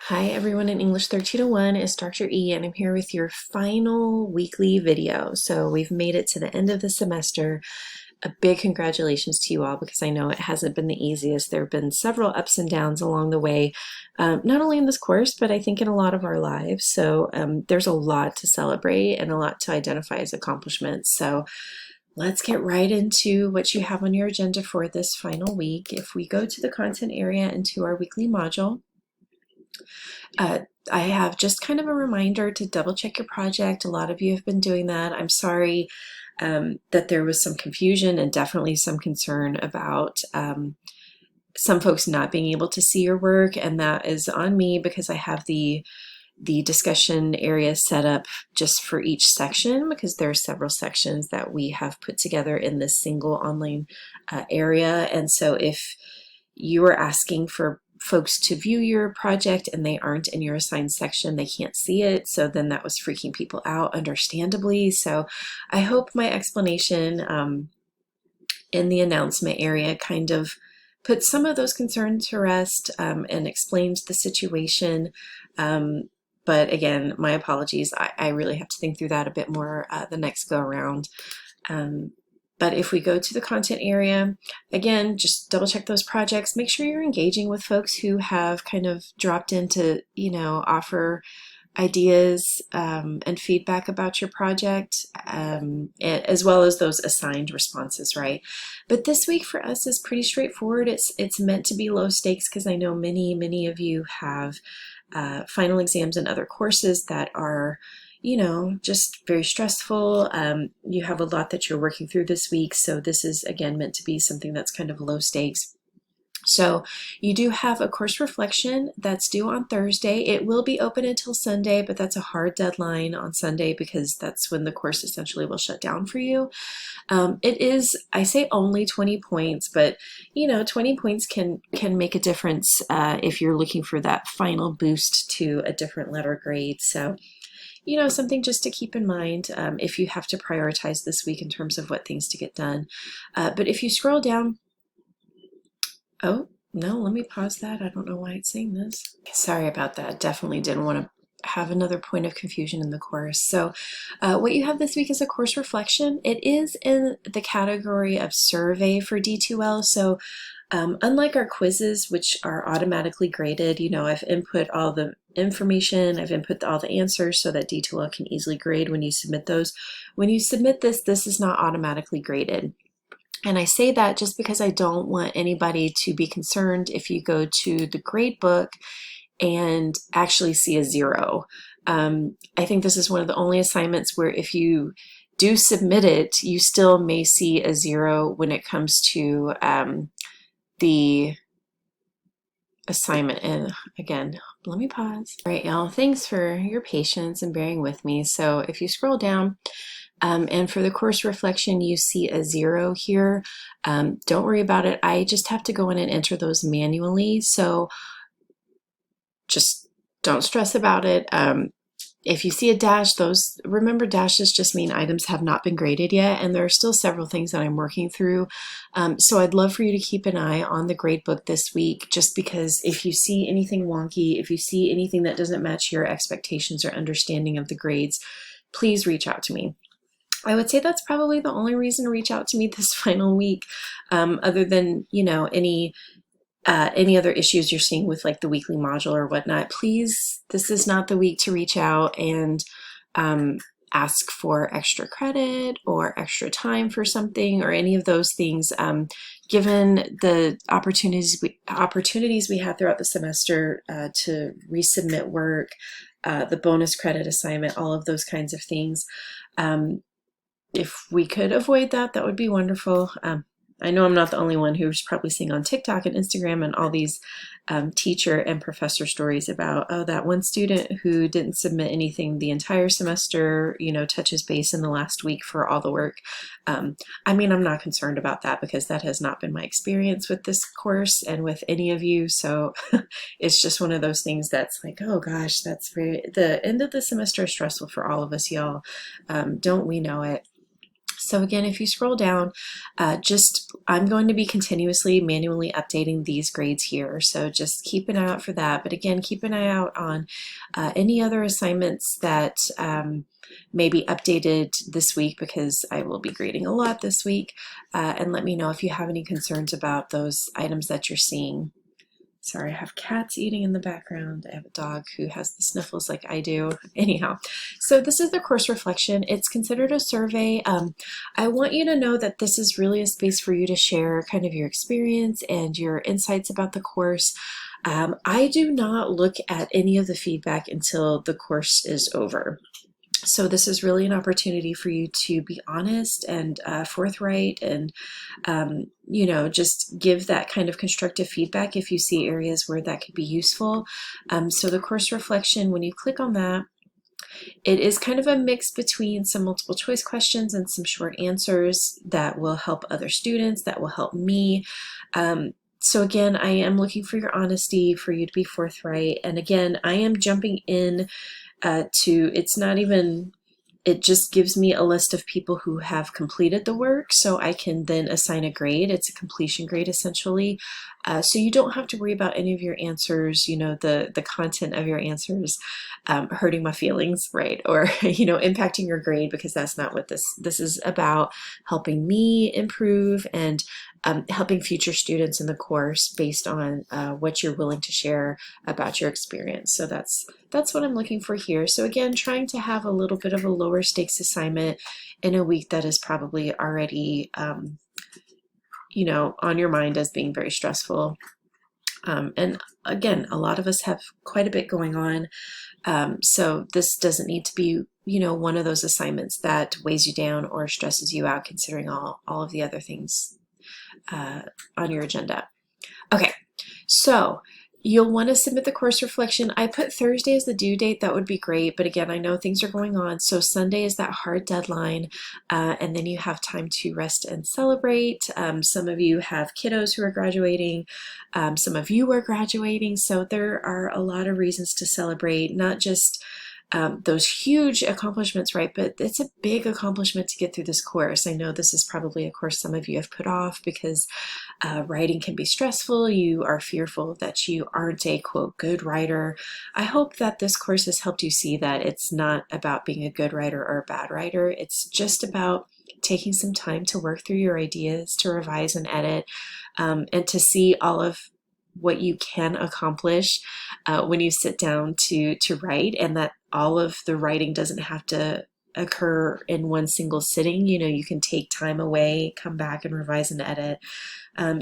Hi everyone in English 1301, it's Dr. E and I'm here with your final weekly video. So we've made it to the end of the semester. A big congratulations to you all because I know it hasn't been the easiest. There have been several ups and downs along the way, not only in this course, but I think in a lot of our lives. So there's a lot to celebrate and a lot to identify as accomplishments. So let's get right into what you have on your agenda for this final week. If we go to the content area and to our weekly module, I have just kind of a reminder to double check your project. A lot of you have been doing that. I'm sorry that there was some confusion and definitely some concern about some folks not being able to see your work, and that is on me because I have the discussion area set up just for each section because there are several sections that we have put together in this single online area. And so if you are asking for folks to view your project and they aren't in your assigned section, they can't see it, so then that was freaking people out, understandably. So I hope my explanation in the announcement area kind of put some of those concerns to rest and explains the situation. But again, my apologies. I really have to think through that a bit more the next go around. But if we go to the content area, again, just double check those projects. Make sure you're engaging with folks who have kind of dropped in to, offer ideas and feedback about your project, as well as those assigned responses, right? But this week for us is pretty straightforward. It's meant to be low stakes because I know many of you have final exams and other courses that are just very stressful. You have a lot that you're working through this week, so this is again meant to be something that's kind of low stakes. So you do have a course reflection that's due on Thursday. It will be open until Sunday, but that's a hard deadline on Sunday because that's when the course essentially will shut down for you. It is, I say only 20 points, but 20 points can make a difference if you're looking for that final boost to a different letter grade. So something just to keep in mind if you have to prioritize this week in terms of what things to get done. But if you scroll down, oh, no, let me pause that. I don't know why it's saying this. Sorry about that. Definitely didn't want to have another point of confusion in the course. So what you have this week is a course reflection. It is in the category of survey for D2L. So unlike our quizzes, which are automatically graded, I've input all the information, I've input all the answers so that D2L can easily grade when you submit those. When you submit this is not automatically graded. And I say that just because I don't want anybody to be concerned if you go to the grade book and actually see a 0. I think this is one of the only assignments where if you do submit it, you still may see a 0 when it comes to the assignment. And again, let me pause. All right, y'all, thanks for your patience and bearing with me. So if you scroll down, and for the course reflection, you see a 0 here. Don't worry about it. I just have to go in and enter those manually. So just don't stress about it. If you see a dash, remember dashes just mean items have not been graded yet, and there are still several things that I'm working through. So I'd love for you to keep an eye on the gradebook this week, just because if you see anything wonky, if you see anything that doesn't match your expectations or understanding of the grades, please reach out to me. I would say that's probably the only reason to reach out to me this final week, other than, any other issues you're seeing with like the weekly module or whatnot. Please, this is not the week to reach out and ask for extra credit or extra time for something or any of those things. Given the opportunities we have throughout the semester to resubmit work, the bonus credit assignment, all of those kinds of things. If we could avoid that, that would be wonderful. I know I'm not the only one who's probably seeing on TikTok and Instagram and all these teacher and professor stories about, oh, that one student who didn't submit anything the entire semester, touches base in the last week for all the work. I mean, I'm not concerned about that because that has not been my experience with this course and with any of you. So it's just one of those things that's like, oh gosh, the end of the semester is stressful for all of us, y'all. Don't we know it? So again, if you scroll down, I'm going to be continuously manually updating these grades here. So just keep an eye out for that. But again, keep an eye out on any other assignments that may be updated this week, because I will be grading a lot this week. And let me know if you have any concerns about those items that you're seeing. Sorry, I have cats eating in the background. I have a dog who has the sniffles like I do. Anyhow, so this is the course reflection. It's considered a survey. I want you to know that this is really a space for you to share kind of your experience and your insights about the course. I do not look at any of the feedback until the course is over. So this is really an opportunity for you to be honest and forthright, and just give that kind of constructive feedback if you see areas where that could be useful. So the course reflection, when you click on that, it is kind of a mix between some multiple choice questions and some short answers that will help other students, that will help me. So again, I am looking for your honesty, for you to be forthright. And again, I am jumping in it's not even, it just gives me a list of people who have completed the work, so I can then assign a grade. It's a completion grade essentially. So you don't have to worry about any of your answers, the content of your answers hurting my feelings, right? Or, impacting your grade, because that's not what this is about. Helping me improve and helping future students in the course based on what you're willing to share about your experience. So that's what I'm looking for here. So again, trying to have a little bit of a lower stakes assignment in a week that is probably already on your mind as being very stressful. And again, a lot of us have quite a bit going on. So this doesn't need to be, one of those assignments that weighs you down or stresses you out, considering all of the other things on your agenda. Okay, so you'll want to submit the course reflection. I put Thursday as the due date. That would be great. But again, I know things are going on. So Sunday is that hard deadline. And then you have time to rest and celebrate. Some of you have kiddos who are graduating. Some of you are graduating. So there are a lot of reasons to celebrate, not just those huge accomplishments, right? But it's a big accomplishment to get through this course. I know this is probably a course some of you have put off because writing can be stressful. You are fearful that you aren't a, quote, good writer. I hope that this course has helped you see that it's not about being a good writer or a bad writer. It's just about taking some time to work through your ideas, to revise and edit, and to see all of what you can accomplish when you sit down to write, and that all of the writing doesn't have to occur in one single sitting. You can take time away, come back and revise and edit.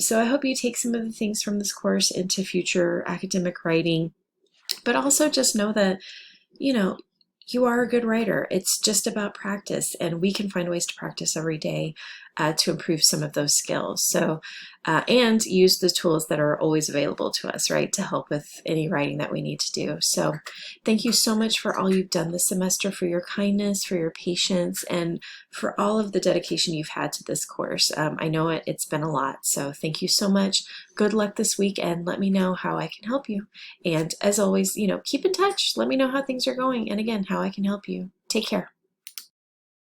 So I hope you take some of the things from this course into future academic writing, but also just know that, you are a good writer. It's just about practice, and we can find ways to practice every day to improve some of those skills. So, and use the tools that are always available to us, right, to help with any writing that we need to do. So thank you so much for all you've done this semester, for your kindness, for your patience, and for all of the dedication you've had to this course. I know it's been a lot, so thank you so much. Good luck this week, and let me know how I can help you. And as always, keep in touch. Let me know how things are going, and again, how I can help you. Take care.